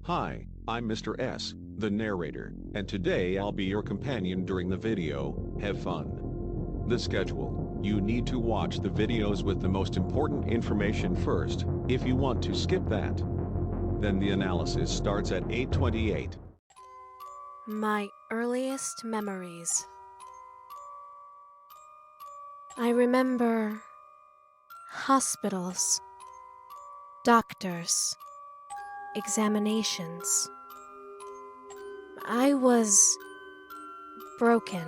Hi, I'm Mr. S, the narrator, and today I'll be your companion during the video. Have fun. The schedule. You need to watch the videos with the most important information first. If you want to skip that, then the analysis starts at 8:28. My earliest memories. I remember hospitals, doctors, examinations. I was broken.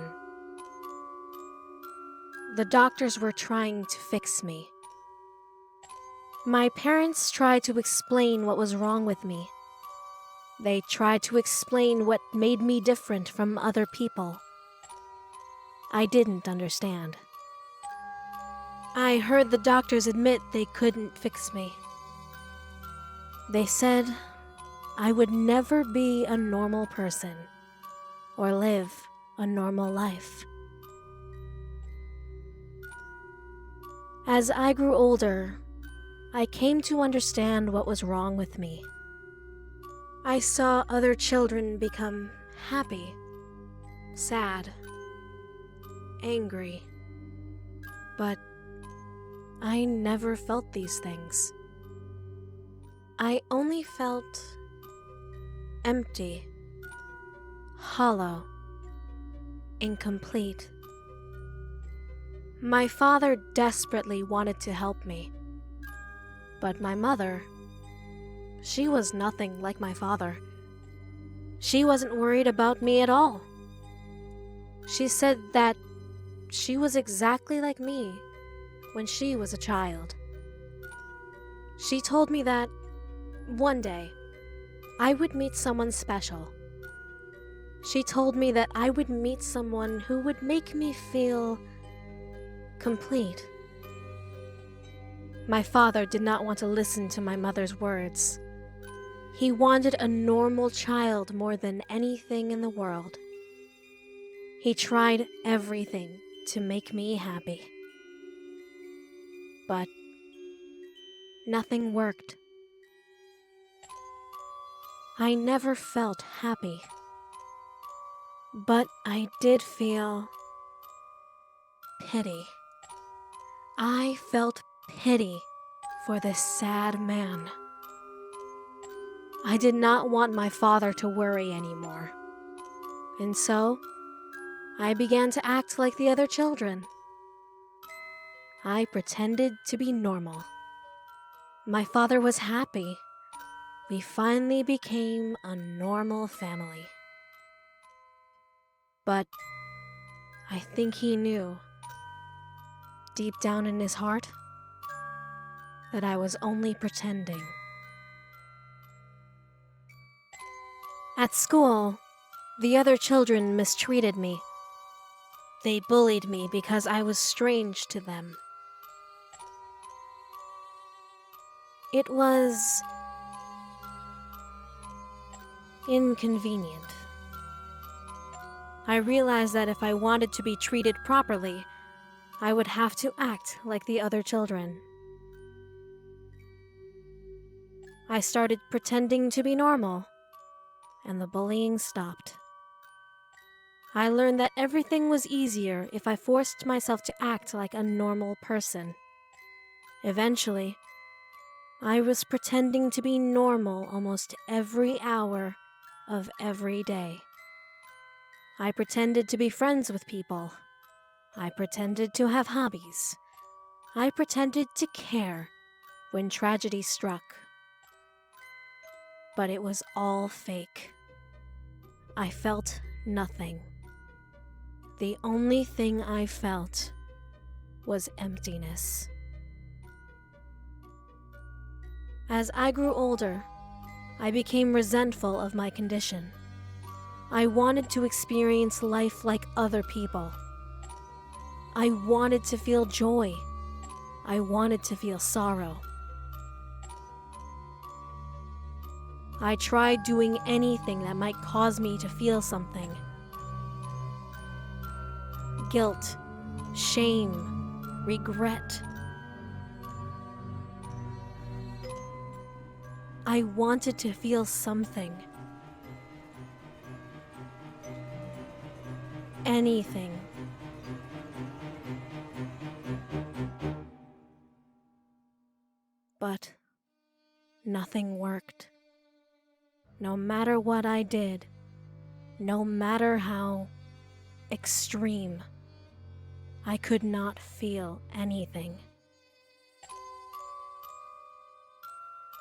The doctors were trying to fix me. My parents tried to explain what was wrong with me. They tried to explain what made me different from other people. I didn't understand. I heard the doctors admit they couldn't fix me. They said I would never be a normal person or live a normal life. As I grew older, I came to understand what was wrong with me. I saw other children become happy, sad, angry, but I never felt these things. I only felt empty, hollow, incomplete. My father desperately wanted to help me, but my mother, she was nothing like my father. She wasn't worried about me at all. She said that she was exactly like me when she was a child. She told me that one day I would meet someone special. She told me that I would meet someone who would make me feel complete. My father did not want to listen to my mother's words. He wanted a normal child more than anything in the world. He tried everything to make me happy. But nothing worked. I never felt happy. But I did feel pity. I felt pity for this sad man. I did not want my father to worry anymore. And so, I began to act like the other children. I pretended to be normal. My father was happy. We finally became a normal family. But I think he knew, deep down in his heart, that I was only pretending. At school, the other children mistreated me. They bullied me because I was strange to them. It was inconvenient. I realized that if I wanted to be treated properly, I would have to act like the other children. I started pretending to be normal, and the bullying stopped. I learned that everything was easier if I forced myself to act like a normal person. Eventually, I was pretending to be normal almost every hour of every day. I pretended to be friends with people. I pretended to have hobbies. I pretended to care when tragedy struck. But it was all fake. I felt nothing. The only thing I felt was emptiness. As I grew older, I became resentful of my condition. I wanted to experience life like other people. I wanted to feel joy. I wanted to feel sorrow. I tried doing anything that might cause me to feel something. Guilt, shame, regret. I wanted to feel something. Anything. But nothing worked. No matter what I did, no matter how extreme, I could not feel anything.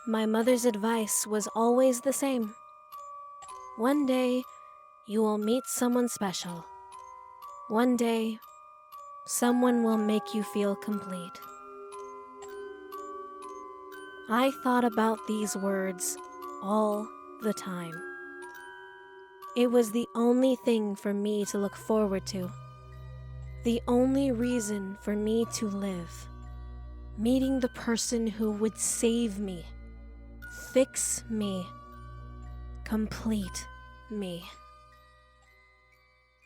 My mother's advice was always the same. One day, you will meet someone special. One day, someone will make you feel complete. I thought about these words all the time. It was the only thing for me to look forward to. The only reason for me to live. Meeting the person who would save me, fix me, complete me.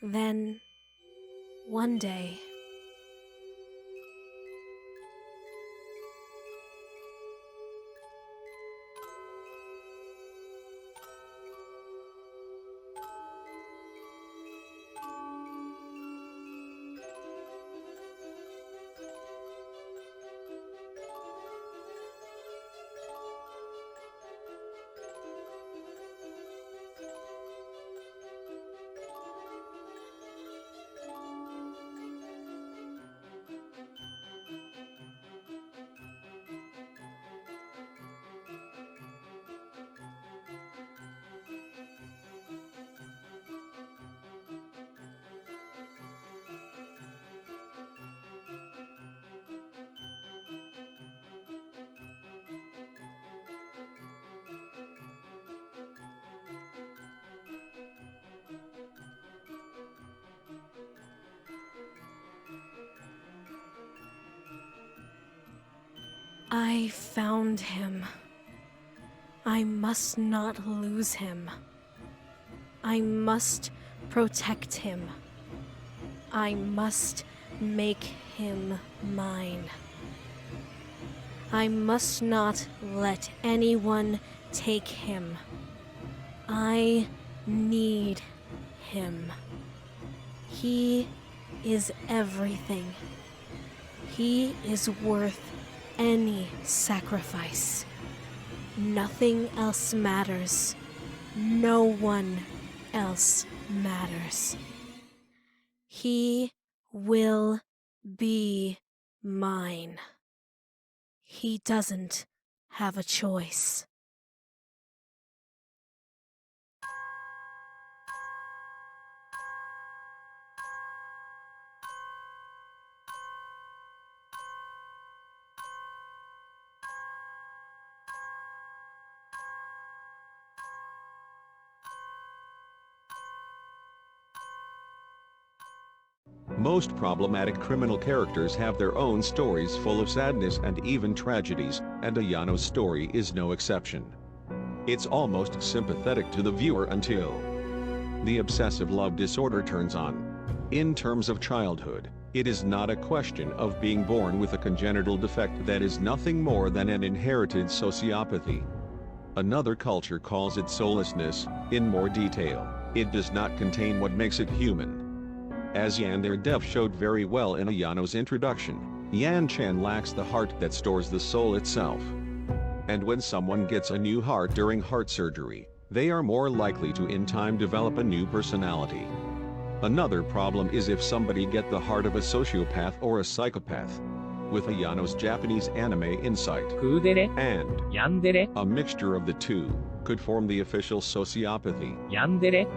Then, one day, I found him. I must not lose him. I must protect him. I must make him mine. I must not let anyone take him. I need him. He is everything. He is worth any sacrifice. Nothing else matters. No one else matters. He will be mine. He doesn't have a choice. Most problematic criminal characters have their own stories full of sadness and even tragedies, and Ayano's story is no exception. It's almost sympathetic to the viewer until the obsessive love disorder turns on. In terms of childhood, it is not a question of being born with a congenital defect that is nothing more than an inherited sociopathy. Another culture calls it soullessness. In more detail, it does not contain what makes it human. As Yandere Dev showed very well in Ayano's introduction, Yan Chen lacks the heart that stores the soul itself. And when someone gets a new heart during heart surgery, they are more likely to in time develop a new personality. Another problem is if somebody get the heart of a sociopath or a psychopath. With Ayano's Japanese anime insight, Kuudere-Yandere-Ayano a mixture of the two could form the official sociopathy.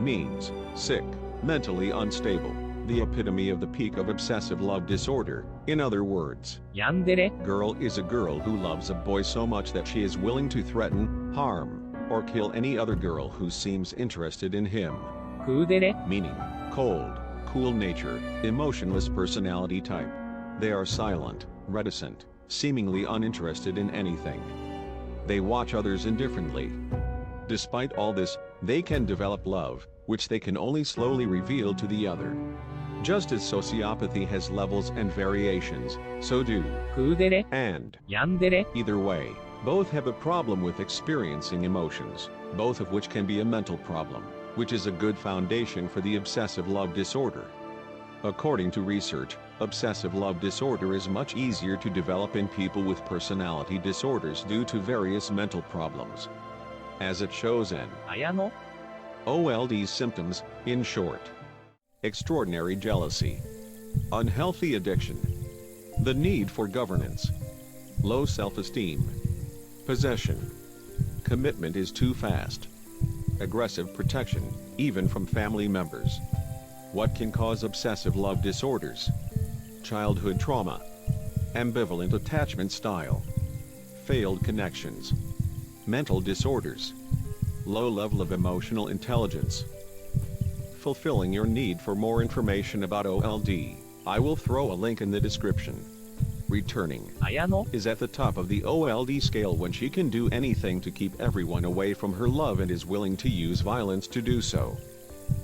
Means sick, mentally unstable, the epitome of the peak of obsessive love disorder. In other words, Yandere girl is a girl who loves a boy so much that she is willing to threaten, harm, or kill any other girl who seems interested in him. Kuudere Meaning, cold, cool nature, emotionless personality type. They are silent, reticent, seemingly uninterested in anything. They watch others indifferently. Despite all this, they can develop love, which they can only slowly reveal to the other. Just as sociopathy has levels and variations, so do Kuudere and Yandere either way, Both have a problem with experiencing emotions, both of which can be a mental problem, which is a good foundation for the obsessive love disorder. According to research, obsessive love disorder is much easier to develop in people with personality disorders due to various mental problems. As it shows in Ayano OLD's symptoms, in short: extraordinary jealousy, unhealthy addiction, the need for governance, low self-esteem, possession, commitment is too fast, aggressive protection, even from family members. What can cause obsessive love disorders? Childhood trauma, ambivalent attachment style, failed connections, mental disorders, low level of emotional intelligence. Fulfilling your need for more information about OLD, I will throw a link in the description. Returning Ayano is at the top of the OLD scale when she can do anything to keep everyone away from her love and is willing to use violence to do so.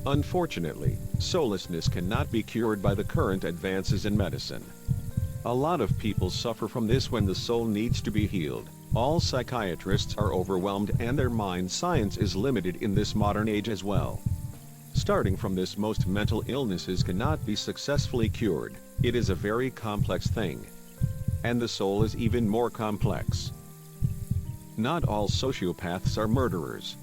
Unfortunately, soullessness cannot be cured by the current advances in medicine. A lot of people suffer from this when the soul needs to be healed. All psychiatrists are overwhelmed and their mind science is limited in this modern age as well. Starting from this, most mental illnesses cannot be successfully cured. It is a very complex thing. And the soul is even more complex. Not all sociopaths are murderers.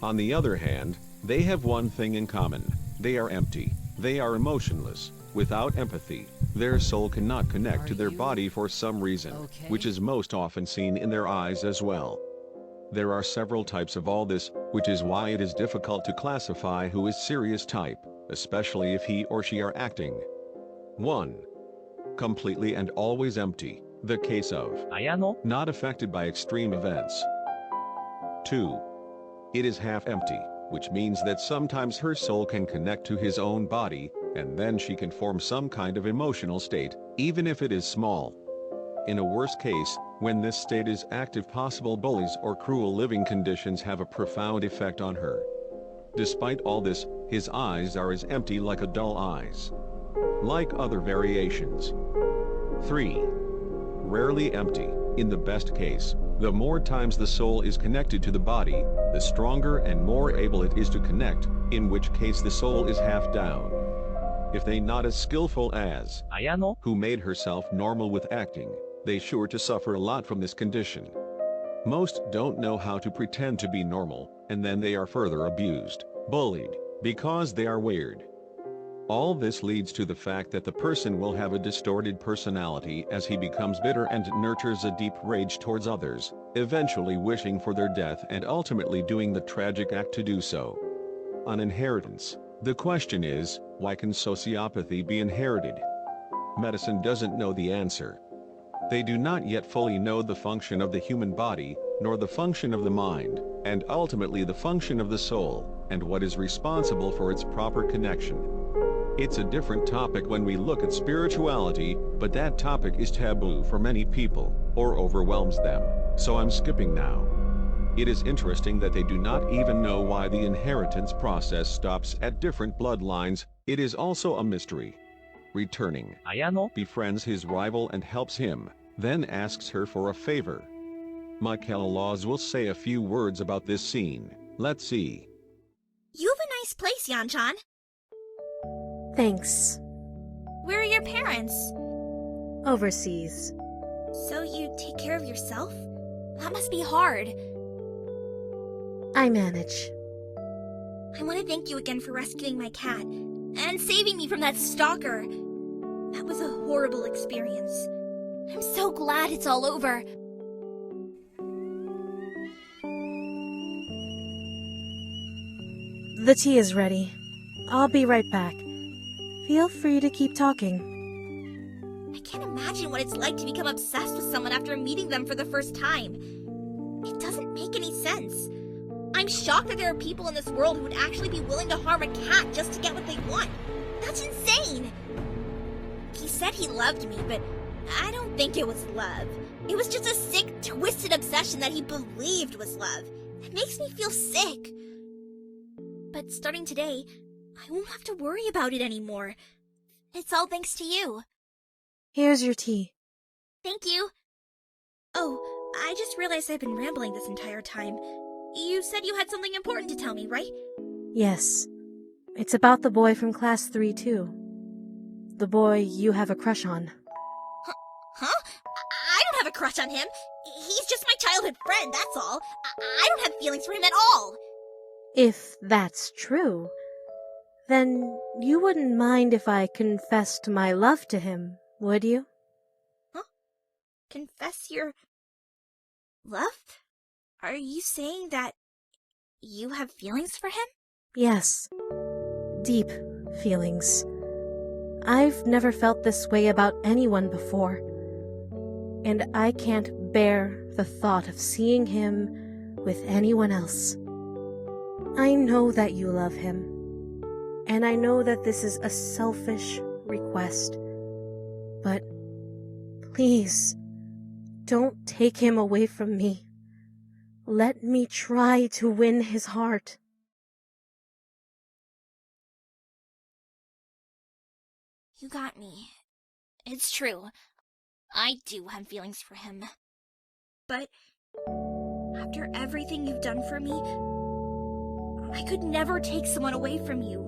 On the other hand, they have one thing in common: they are empty. They are emotionless, without empathy. Their soul cannot connect to their body for some reason, which is most often seen in their eyes as well. There are several types of all this, which is why it is difficult to classify who is serious type, especially if he or she are acting. 1. Completely and always empty, the case of Ayano not affected by extreme events. 2. It is half empty, which means that sometimes her soul can connect to his own body, and then she can form some kind of emotional state, even if it is small. In a worst case, when this state is active, possible bullies or cruel living conditions have a profound effect on her. Despite all this, his eyes are as empty like a dull eyes. Like other variations. 3. Rarely empty. In the best case, the more times the soul is connected to the body, the stronger and more able it is to connect, in which case the soul is half down. If they not as skillful as Ayano who made herself normal with acting, they sure to suffer a lot from this condition. Most don't know how to pretend to be normal, and then they are further abused, bullied, because they are weird. All this leads to the fact that the person will have a distorted personality as he becomes bitter and nurtures a deep rage towards others, eventually wishing for their death and ultimately doing the tragic act to do so. On inheritance, the question is, why can sociopathy be inherited? Medicine doesn't know the answer. They do not yet fully know the function of the human body, nor the function of the mind, and ultimately the function of the soul, and what is responsible for its proper connection. It's a different topic when we look at spirituality, but that topic is taboo for many people, or overwhelms them, so I'm skipping now. It is interesting that they do not even know why the inheritance process stops at different bloodlines. It is also a mystery. Returning, Ayano befriends his rival and helps him, then asks her for a favor. Michaela Laws will say a few words about this scene. Let's see. You have a nice place, Yan-chan. Thanks. Where are your parents? Overseas. So you take care of yourself? That must be hard. I manage. I want to thank you again for rescuing my cat and saving me from that stalker. That was a horrible experience. I'm so glad it's all over. The tea is ready. I'll be right back. Feel free to keep talking. I can't imagine what it's like to become obsessed with someone after meeting them for the first time. It doesn't make any sense. I'm shocked that there are people in this world who would actually be willing to harm a cat just to get what they want. That's insane! He said he loved me, but I don't think it was love. It was just a sick, twisted obsession that he believed was love. It makes me feel sick. But starting today, I won't have to worry about it anymore. It's all thanks to you. Here's your tea. Thank you. Oh, I just realized I've been rambling this entire time. You said you had something important to tell me, right? Yes. It's about the boy from class 3 too. The boy you have a crush on. Huh? I don't have a crush on him. He's just my childhood friend, that's all. I don't have feelings for him at all. If that's true, then you wouldn't mind if I confessed my love to him, would you? Huh? Confess your love? Are you saying that you have feelings for him? Yes. Deep feelings. I've never felt this way about anyone before, and I can't bear the thought of seeing him with anyone else. I know that you love him, and I know that this is a selfish request, but please, don't take him away from me. Let me try to win his heart. You got me. It's true. I do have feelings for him. But after everything you've done for me, I could never take someone away from you.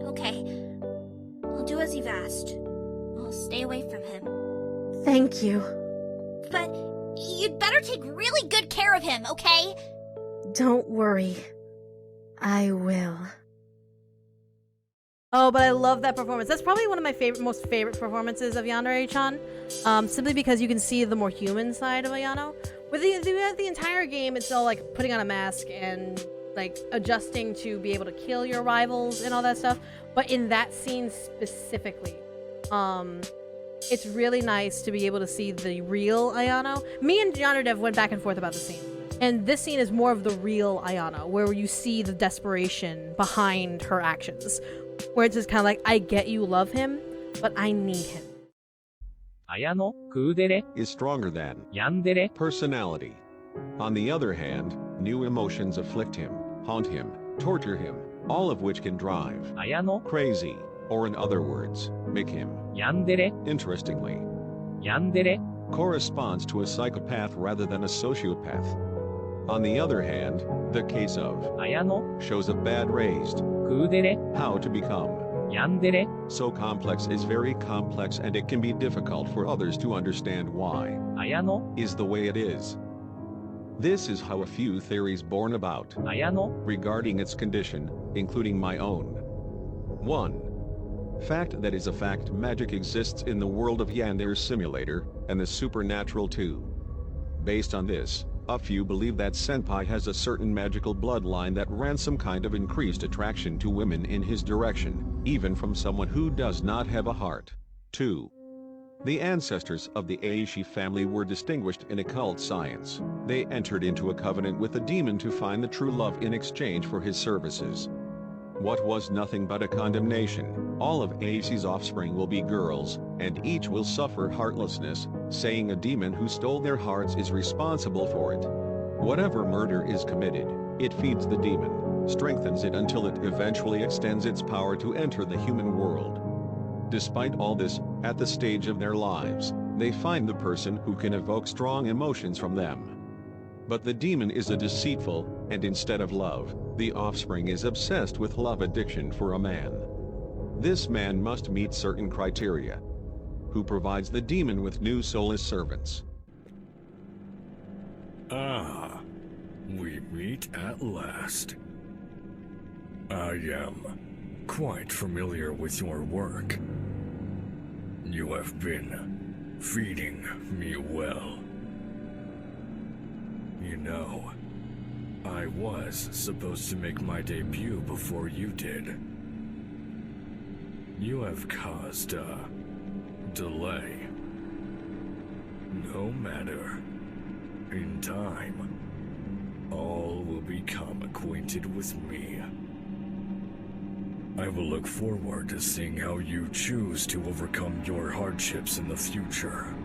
Okay, I'll do as you've asked. I'll stay away from him. Thank you. But you'd better take really good care of him, okay? Don't worry. I will. Oh, but I love that performance. That's probably one of my most favorite performances of Yandere-chan. Simply because you can see the more human side of Ayano. With the entire game, it's all like putting on a mask and like adjusting to be able to kill your rivals and all that stuff. But in that scene specifically, it's really nice to be able to see the real Ayano. Me and Yandere went back and forth about the scene. And this scene is more of the real Ayano, where you see the desperation behind her actions. Where it's just kind of like, I get you love him, but I need him. Ayano, Kuudere, is stronger than Yandere, personality. On the other hand, new emotions afflict him, haunt him, torture him, all of which can drive Ayano, crazy, or in other words, make him. Yandere, Interestingly, Yandere, corresponds to a psychopath rather than a sociopath. On the other hand, the case of Ayano, shows a bad raised Kuudere, how to become Yandere, so complex is very complex, and it can be difficult for others to understand why Ayano, is the way it is. This is how a few theories born about Ayano, regarding its condition, including my own. 1. Fact that is a fact: magic exists in the world of Yandere's simulator, and the supernatural too. Based on this, a few believe that Senpai has a certain magical bloodline that ran some kind of increased attraction to women in his direction, even from someone who does not have a heart. 2. The ancestors of the Aishi family were distinguished in occult science. They entered into a covenant with a demon to find the true love in exchange for his services. What was nothing but a condemnation: all of Aishi's offspring will be girls, and each will suffer heartlessness, saying a demon who stole their hearts is responsible for it. Whatever murder is committed, it feeds the demon, strengthens it until it eventually extends its power to enter the human world. Despite all this, at the stage of their lives, they find the person who can evoke strong emotions from them. But the demon is a deceitful, and instead of love, the offspring is obsessed with love addiction for a man. This man must meet certain criteria. Who provides the demon with new soulless servants? Ah, we meet at last. I am quite familiar with your work. You have been feeding me well. You know, I was supposed to make my debut before you did. You have caused a delay. No matter. In time, all will become acquainted with me. I will look forward to seeing how you choose to overcome your hardships in the future.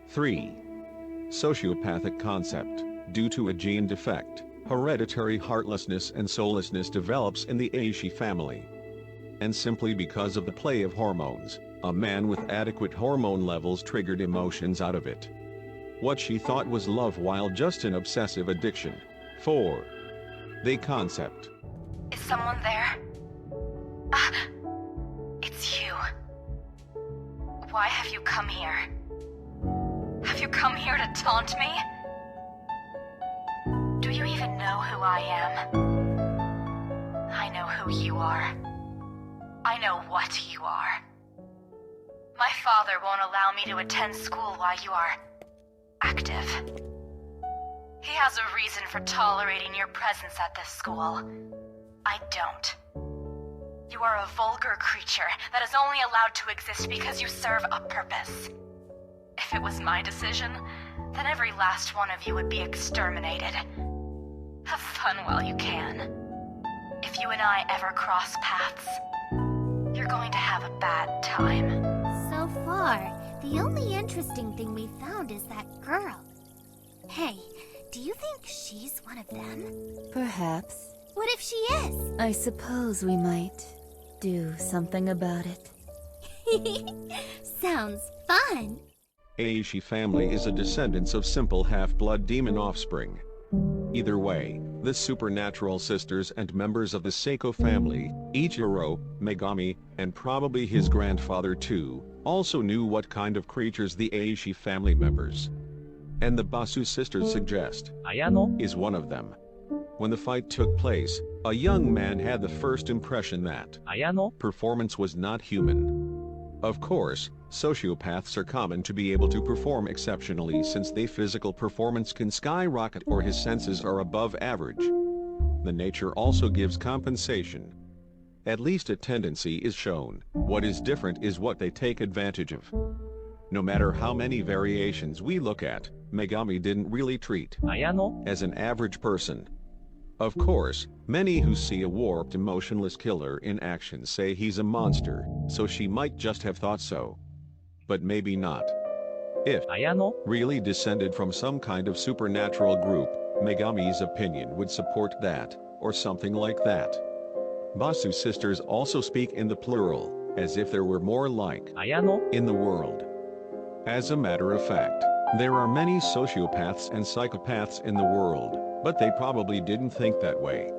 Three. Sociopathic concept, due to a gene defect. Hereditary heartlessness and soullessness develops in the Aishi family. And simply because of the play of hormones, a man with adequate hormone levels triggered emotions out of it. What she thought was love while just an obsessive addiction. 4. The concept. Is someone there? It's you. Why have you come here? Have you come here to taunt me? Do you even know who I am? I know who you are. I know what you are. My father won't allow me to attend school while you are active. He has a reason for tolerating your presence at this school. I don't. You are a vulgar creature that is only allowed to exist because you serve a purpose. If it was my decision, then every last one of you would be exterminated. Have fun while you can. If you and I ever cross paths, you're going to have a bad time. So far, the only interesting thing we found is that girl. Hey, do you think she's one of them? Perhaps. What if she is? I suppose we might do something about it. Sounds fun. Aishi family is a descendants of simple half-blood demon offspring. Either way, the supernatural sisters and members of the Seiko family, Ichiro, Megami, and probably his grandfather too, also knew what kind of creatures the Aishi family members and the Basu sisters suggest Ayano, is one of them. When the fight took place, a young man had the first impression that Ayano, performance was not human. Of course, sociopaths are common to be able to perform exceptionally since their physical performance can skyrocket or his senses are above average. The nature also gives compensation. At least a tendency is shown. What is different is what they take advantage of. No matter how many variations we look at, Megami didn't really treat Ayano, as an average person. Of course, many who see a warped emotionless killer in action say he's a monster, so she might just have thought so. But maybe not. If Ayano, really descended from some kind of supernatural group, Megami's opinion would support that, or something like that. Basu sisters also speak in the plural, as if there were more like Ayano, in the world. As a matter of fact, there are many sociopaths and psychopaths in the world, but they probably didn't think that way.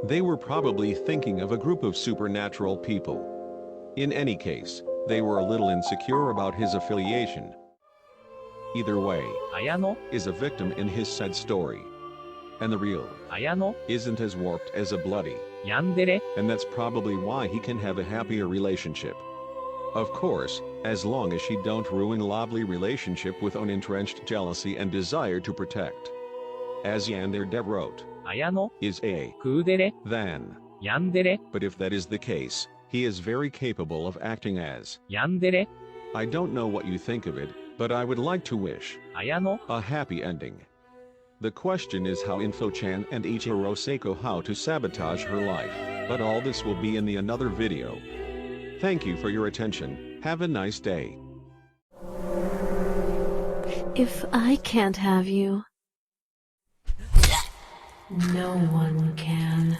They were probably thinking of a group of supernatural people. In any case, they were a little insecure about his affiliation. Either way, Ayano, is a victim in his said story. And the real Ayano, isn't as warped as a bloody, Yandere, and that's probably why he can have a happier relationship. Of course, as long as she don't ruin lovely relationship with unentrenched jealousy and desire to protect. As Yandere wrote, Ayano, is a Kuudere, than. Yandere, But if that is the case, he is very capable of acting as. Yandere, I don't know what you think of it, but I would like to wish Ayano, a happy ending. The question is how Info-chan and Ichiro Seiko how to sabotage her life, but all this will be in the another video. Thank you for your attention. Have a nice day. If I can't have you, no one can.